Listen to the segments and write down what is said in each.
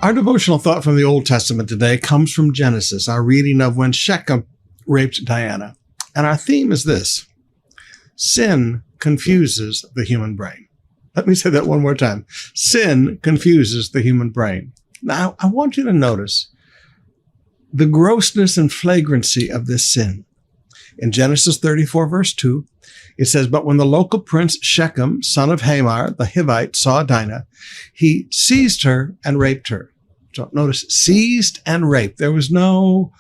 Our devotional thought from the Old Testament today comes from Genesis, our reading of when Shechem raped Dinah. And our theme is this: sin confuses the human brain. Let me say that one more time. Sin confuses the human brain. Now, I want you to notice the grossness and flagrancy of this sin. In Genesis 34, verse 2, it says, "But when the local prince Shechem, son of Hamor the Hivite, saw Dinah, he seized her and raped her." So notice, seized and raped. There was no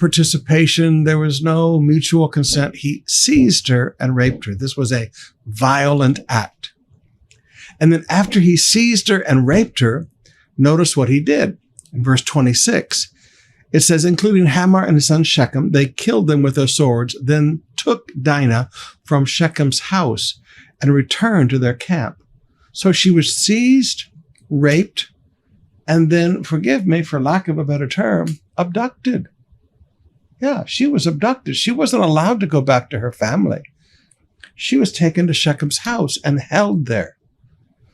participation. There was no mutual consent. He seized her and raped her. This was a violent act. And then after he seized her and raped her, notice what he did. In verse 26, it says, "Including Hamor and his son Shechem, they killed them with their swords, then took Dinah from Shechem's house and returned to their camp." So she was seized, raped, and then, forgive me for lack of a better term, abducted. Yeah, she was abducted. She wasn't allowed to go back to her family. She was taken to Shechem's house and held there.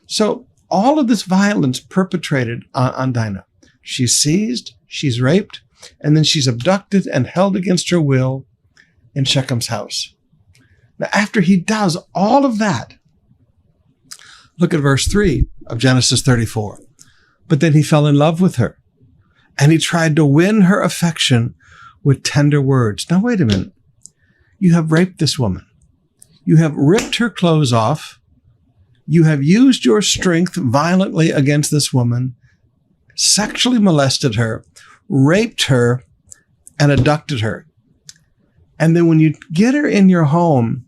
So all of this violence perpetrated on Dinah. She's seized, she's raped, and then she's abducted and held against her will in Shechem's house. Now, after he does all of that, look at verse 3 of Genesis 34. "But then he fell in love with her, and he tried to win her affection with tender words." Now, wait a minute. You have raped this woman. You have ripped her clothes off. You have used your strength violently against this woman, sexually molested her, raped her, and abducted her. And then when you get her in your home,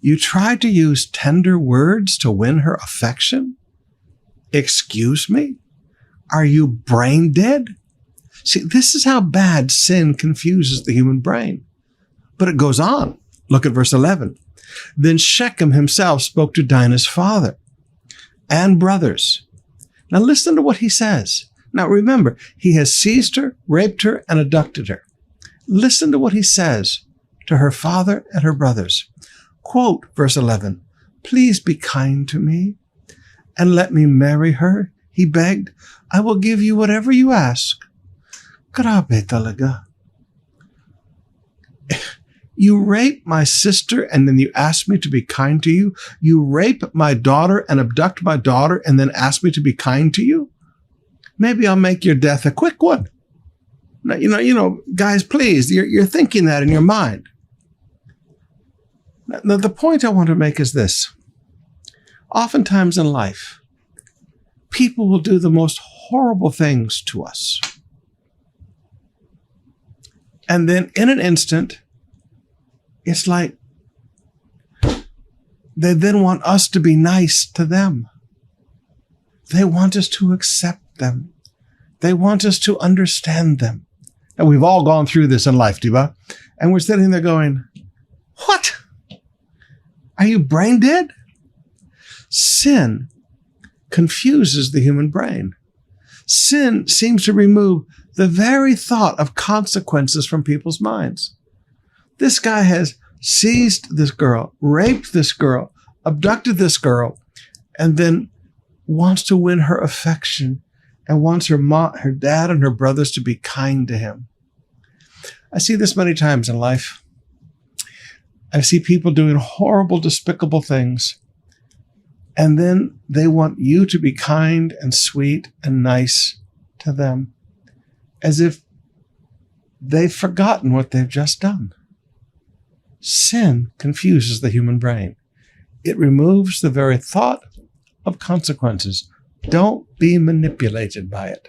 you try to use tender words to win her affection? Excuse me? Are you brain dead? See, this is how bad sin confuses the human brain. But it goes on. Look at verse 11. "Then Shechem himself spoke to Dinah's father and brothers." Now listen to what he says. Now remember, he has seized her, raped her, and abducted her. Listen to what he says to her father and her brothers. Quote, verse 11, "Please be kind to me and let me marry her," he begged. "I will give you whatever you ask." Grabe talaga. You rape my sister and then you ask me to be kind to you? You rape my daughter and abduct my daughter and then ask me to be kind to you? Maybe I'll make your death a quick one. Now, guys, please, you're thinking that in your mind. Now, the point I want to make is this. Oftentimes in life, people will do the most horrible things to us. And then in an instant, it's like they then want us to be nice to them. They want us to accept them. They want us to understand them. And we've all gone through this in life, diba? And we're sitting there going, what? Are you brain dead? Sin confuses the human brain. Sin seems to remove the very thought of consequences from people's minds. This guy has seized this girl, raped this girl, abducted this girl, and then wants to win her affection and wants her mom, her dad, and her brothers to be kind to him. I see this many times in life. I see people doing horrible, despicable things, and then they want you to be kind and sweet and nice to them, as if they've forgotten what they've just done. Sin confuses the human brain. It removes the very thought of consequences. Don't be manipulated by it.